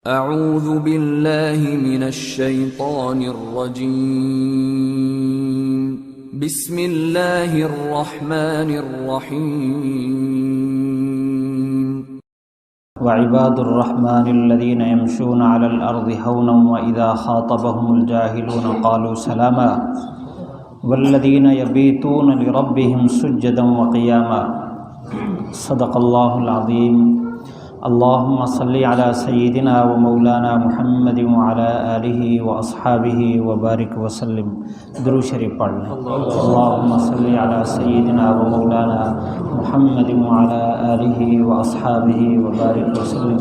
اعوذ باللہ من الشیطان الرجیم بسم اللہ الرحمن الرحیم وعباد الرحمن الذین یمشون علی الارض ہونا واذا خاطبهم الجاہلون قالوا سلاما والذین یبیتون لربهم سجدا وقیاما صدق اللہ العظیم۔ اللہم صلی علی سیدنا و مولانا محمد وعلی آلہ و اصحابہ وبارک وسلم۔ درود شریف پڑھ لیں۔ اللہم صلی علی سیدنا و مولانا محمد وعلی آلہ و اصحابہ وبارک وسلم۔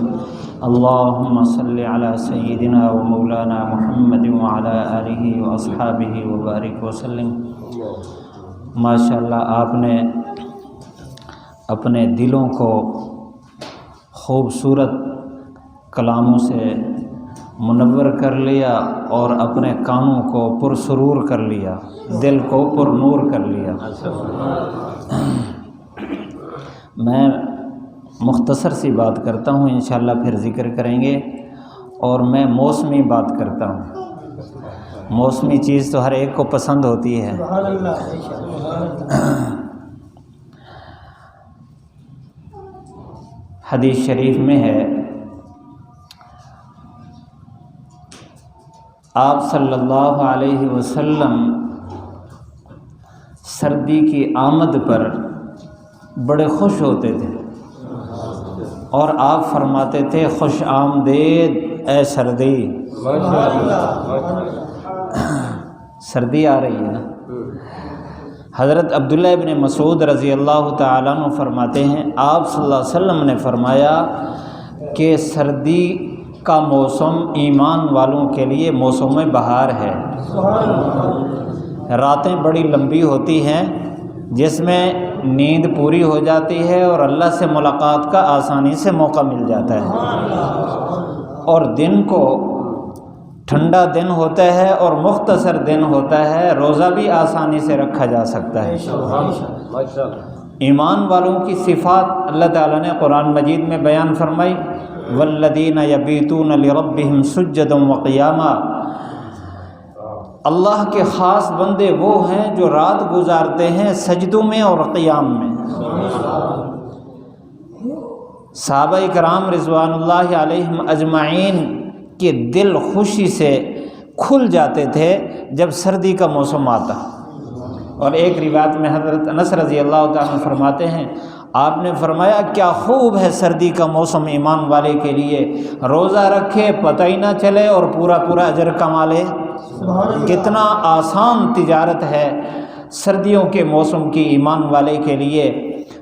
اللہم صلی علی سیدنا و مولانا محمد وعلی آلہ و اصحابہ وبارک وسلم۔ ماشاءاللہ آپ نے اپنے دلوں کو خوبصورت کلاموں سے منور کر لیا اور اپنے کانوں کو پرسرور کر لیا، دل کو پر نور کر لیا۔ میں مختصر سی بات کرتا ہوں، انشاءاللہ پھر ذکر کریں گے، اور میں موسمی بات کرتا ہوں۔ موسمی چیز تو ہر ایک کو پسند ہوتی ہے۔ حدیث شریف میں ہے، آپ صلی اللہ علیہ وسلم سردی کی آمد پر بڑے خوش ہوتے تھے، اور آپ فرماتے تھے خوش آمدید اے سردی۔ سردی آ رہی ہے نا۔ حضرت عبداللہ ابن مسعود رضی اللہ تعالیٰ عنہ فرماتے ہیں، آپ صلی اللہ علیہ وسلم نے فرمایا کہ سردی کا موسم ایمان والوں کے لیے موسم بہار ہے۔ راتیں بڑی لمبی ہوتی ہیں، جس میں نیند پوری ہو جاتی ہے اور اللہ سے ملاقات کا آسانی سے موقع مل جاتا ہے، اور دن کو ٹھنڈا دن ہوتا ہے اور مختصر دن ہوتا ہے، روزہ بھی آسانی سے رکھا جا سکتا ہے۔ ایمان والوں کی صفات اللہ تعالیٰ نے قرآن مجید میں بیان فرمائی، والذین یبیتون لربہم سجدا وقیاما۔ اللہ کے خاص بندے وہ ہیں جو رات گزارتے ہیں سجدوں میں اور قیام میں۔ صحابہ کرام رضوان اللہ علیہم اجمعین کہ دل خوشی سے کھل جاتے تھے جب سردی کا موسم آتا۔ اور ایک روایت میں حضرت انس رضی اللہ تعالیٰ عنہ فرماتے ہیں، آپ نے فرمایا کیا خوب ہے سردی کا موسم ایمان والے کے لیے، روزہ رکھے پتہ ہی نہ چلے اور پورا اجر کما لے۔ کتنا آسان تجارت ہے سردیوں کے موسم کی ایمان والے کے لیے۔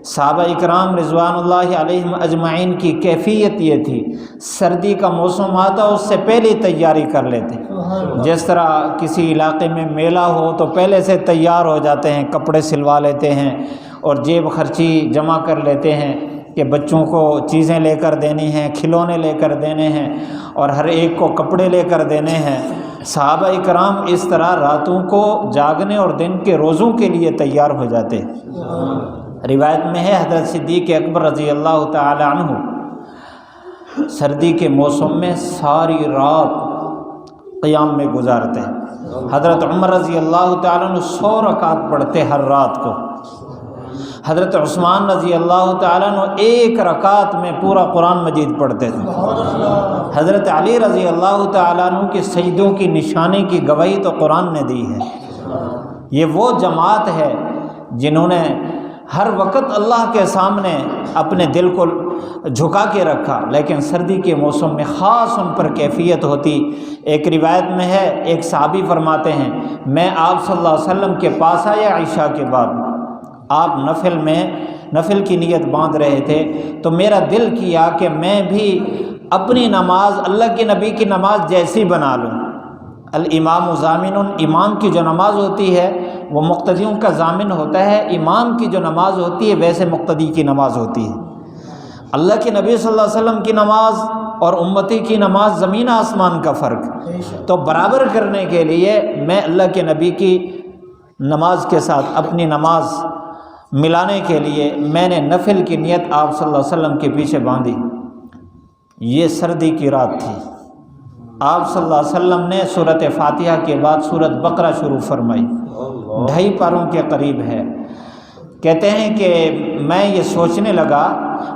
صحابہ اکرام رضوان اللہ علیہم اجمعین کی کیفیت یہ تھی، سردی کا موسم آتا اس سے پہلے تیاری کر لیتے۔ جس طرح کسی علاقے میں میلہ ہو تو پہلے سے تیار ہو جاتے ہیں، کپڑے سلوا لیتے ہیں اور جیب خرچی جمع کر لیتے ہیں کہ بچوں کو چیزیں لے کر دینی ہیں، کھلونے لے کر دینے ہیں، اور ہر ایک کو کپڑے لے کر دینے ہیں۔ صحابہ اکرام اس طرح راتوں کو جاگنے اور دن کے روزوں کے لیے تیار ہو جاتے۔ روایت میں ہے حضرت صدیق اکبر رضی اللہ تعالی عنہ سردی کے موسم میں ساری رات قیام میں گزارتے ہیں۔ حضرت عمر رضی اللہ تعالی عنہ 100 رکعت پڑھتے ہر رات کو۔ حضرت عثمان رضی اللہ تعالیٰ عنہ 1 رکعت میں پورا قرآن مجید پڑھتے تھے۔ حضرت علی رضی اللہ تعالیٰ عنہ کے سجدوں کی نشانی کی گواہی تو قرآن نے دی ہے۔ یہ وہ جماعت ہے جنہوں نے ہر وقت اللہ کے سامنے اپنے دل کو جھکا کے رکھا، لیکن سردی کے موسم میں خاص ان پر کیفیت ہوتی۔ ایک روایت میں ہے، ایک صحابی فرماتے ہیں، میں آپ صلی اللہ علیہ وسلم کے پاس آیا عشاء کے بعد، آپ نفل کی نیت باندھ رہے تھے، تو میرا دل کیا کہ میں بھی اپنی نماز اللہ کے نبی کی نماز جیسی بنا لوں۔ الامام ضامن، امام کی جو نماز ہوتی ہے وہ مقتدیوں کا ضامن ہوتا ہے، امام کی جو نماز ہوتی ہے ویسے مقتدی کی نماز ہوتی ہے۔ اللہ کے نبی صلی اللہ علیہ وسلم کی نماز اور امتی کی نماز زمین آسمان کا فرق، تو برابر کرنے کے لیے میں اللہ کے نبی کی نماز کے ساتھ اپنی نماز ملانے کے لیے میں نے نفل کی نیت آپ صلی اللہ علیہ وسلم کے پیچھے باندھی۔ یہ سردی کی رات تھی۔ آپ صلی اللہ علیہ وسلم نے سورۃ فاتحہ کے بعد سورۃ بقرہ شروع فرمائی، 2.5 پاروں کے قریب ہے۔ کہتے ہیں کہ میں یہ سوچنے لگا،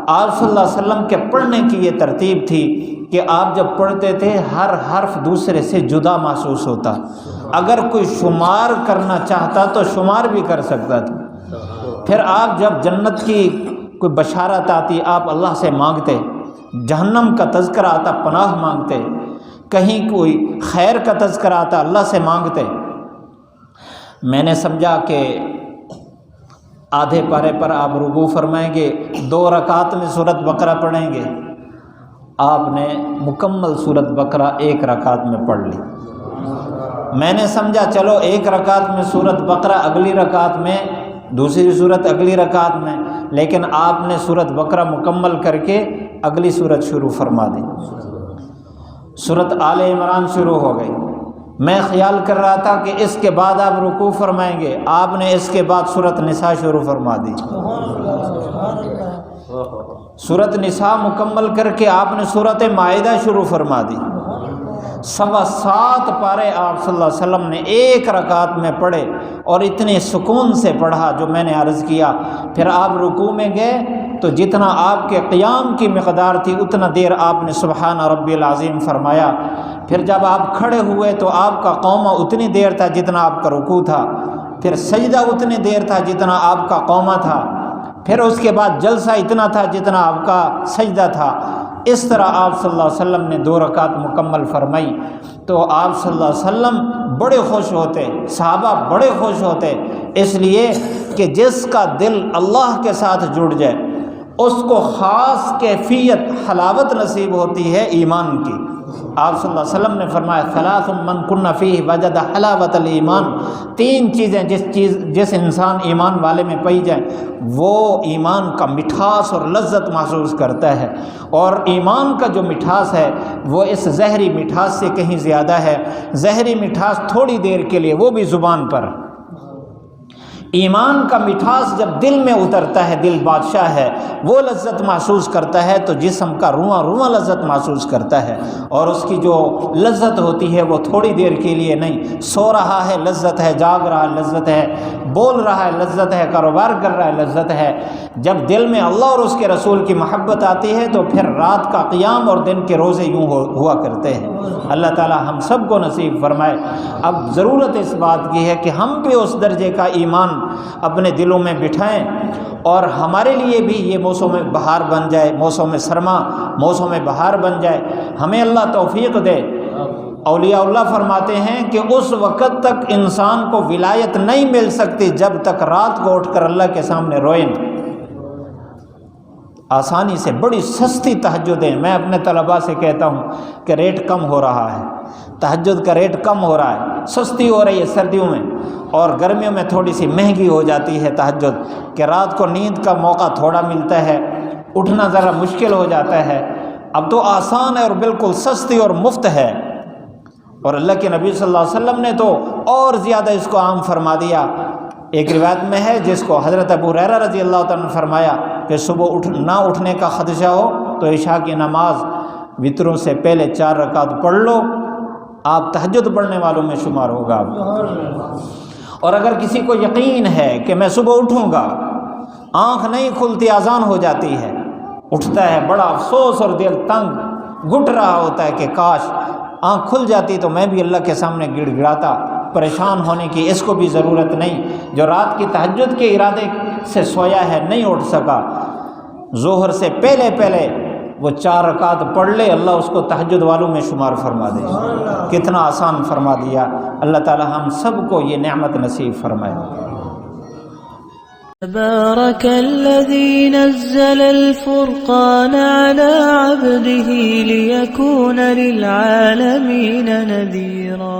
آپ صلی اللہ علیہ وسلم کے پڑھنے کی یہ ترتیب تھی کہ آپ جب پڑھتے تھے ہر حرف دوسرے سے جدا محسوس ہوتا، اگر کوئی شمار کرنا چاہتا تو شمار بھی کر سکتا تھا۔ پھر آپ جب جنت کی کوئی بشارت آتی آپ اللہ سے مانگتے، جہنم کا تذکرہ آتا پناہ مانگتے، کہیں کوئی خیر کا تذکرہ آتا اللہ سے مانگتے۔ میں نے سمجھا کہ آدھے پارے پر آپ رکوع فرمائیں گے، 2 رکعت میں سورۃ بقرہ پڑھیں گے، آپ نے مکمل سورۃ بقرہ 1 رکعت میں پڑھ لی۔ میں نے سمجھا چلو 1 رکعت میں سورۃ بقرہ، اگلی رکعت میں دوسری سورت، اگلی رکعت میں، لیکن آپ نے سورۃ بقرہ مکمل کر کے اگلی سورت شروع فرما دی، سورۃ آل عمران شروع ہو گئی۔ میں خیال کر رہا تھا کہ اس کے بعد آپ رکوع فرمائیں گے، آپ نے اس کے بعد سورۃ نساء شروع فرما دی۔ سورۃ نساء مکمل کر کے آپ نے سورۃ مائدہ شروع فرما دی۔ 7.25 پارے آپ صلی اللہ علیہ وسلم نے 1 رکعت میں پڑھے، اور اتنے سکون سے پڑھا جو میں نے عرض کیا۔ پھر آپ رکوع میں گئے تو جتنا آپ کے قیام کی مقدار تھی اتنا دیر آپ نے سبحان ربی العظیم فرمایا۔ پھر جب آپ کھڑے ہوئے تو آپ کا قومہ اتنی دیر تھا جتنا آپ کا رکوع تھا، پھر سجدہ اتنی دیر تھا جتنا آپ کا قومہ تھا، پھر اس کے بعد جلسہ اتنا تھا جتنا آپ کا سجدہ تھا۔ اس طرح آپ صلی اللہ علیہ وسلم نے 2 رکعت مکمل فرمائی۔ تو آپ صلی اللہ علیہ وسلم بڑے خوش ہوتے، صحابہ بڑے خوش ہوتے، اس لیے کہ جس کا دل اللہ کے ساتھ جڑ جائے اس کو خاص کیفیت حلاوت نصیب ہوتی ہے ایمان کی۔ آپ صلی اللہ علیہ وسلم نے فرمایا 3 من کن فیہ وجد حلاوت الایمان، 3 چیزیں جس انسان ایمان والے میں پائی جائیں وہ ایمان کا مٹھاس اور لذت محسوس کرتا ہے، اور ایمان کا جو مٹھاس ہے وہ اس زہری مٹھاس سے کہیں زیادہ ہے۔ زہری مٹھاس تھوڑی دیر کے لیے، وہ بھی زبان پر، ایمان کا مٹھاس جب دل میں اترتا ہے، دل بادشاہ ہے، وہ لذت محسوس کرتا ہے تو جسم کا رواں رواں لذت محسوس کرتا ہے، اور اس کی جو لذت ہوتی ہے وہ تھوڑی دیر کے لیے نہیں، سو رہا ہے لذت ہے، جاگ رہا ہے لذت ہے، بول رہا ہے لذت ہے، کاروبار کر رہا ہے لذت ہے۔ جب دل میں اللہ اور اس کے رسول کی محبت آتی ہے تو پھر رات کا قیام اور دن کے روزے یوں ہوا کرتے ہیں۔ اللہ تعالی ہم سب کو نصیب فرمائے۔ اب ضرورت اس بات کی ہے کہ ہم بھی اس درجے کا ایمان اپنے دلوں میں بٹھائیں، اور ہمارے لیے بھی یہ موسم بہار بن جائے، موسم سرما موسم بہار بن جائے، ہمیں اللہ توفیق دے۔ اولیاء اللہ فرماتے ہیں کہ اس وقت تک انسان کو ولایت نہیں مل سکتی جب تک رات کو اٹھ کر اللہ کے سامنے روئے نہ۔ آسانی سے بڑی سستی تہجدیں، میں اپنے طلباء سے کہتا ہوں کہ ریٹ کم ہو رہا ہے، تہجد کا ریٹ کم ہو رہا ہے، سستی ہو رہی ہے سردیوں میں، اور گرمیوں میں تھوڑی سی مہنگی ہو جاتی ہے تہجد، کہ رات کو نیند کا موقع تھوڑا ملتا ہے، اٹھنا ذرا مشکل ہو جاتا ہے۔ اب تو آسان ہے اور بالکل سستی اور مفت ہے، اور اللہ کے نبی صلی اللہ علیہ وسلم نے تو اور زیادہ اس کو عام فرما دیا۔ ایک روایت میں ہے جس کو حضرت ابو ہریرہ رضی اللہ تعالیٰ نے فرمایا کہ صبح نہ اٹھنے کا خدشہ ہو تو عشاء کی نماز وطروں سے پہلے 4 رکعت پڑھ لو، آپ تہجد پڑھنے والوں میں شمار ہوگا۔ اور اگر کسی کو یقین ہے کہ میں صبح اٹھوں گا، آنکھ نہیں کھلتی اذان ہو جاتی ہے، اٹھتا ہے، بڑا افسوس اور دل تنگ گھٹ رہا ہوتا ہے کہ کاش آنکھ کھل جاتی تو میں بھی اللہ کے سامنے گڑ گڑاتا۔ پریشان ہونے کی اس کو بھی ضرورت نہیں۔ جو رات کی تہجد کے ارادے سے سویا ہے، نہیں اٹھ سکا، ظہر سے پہلے وہ 4 رکعت پڑھ لے، اللہ اس کو تہجد والوں میں شمار فرما دے۔ کتنا آسان فرما دیا۔ اللہ تعالی ہم سب کو یہ نعمت نصیب فرمائے۔ تبارك الذي نزل الفرقان على عبده ليكون للعالمين نذيرا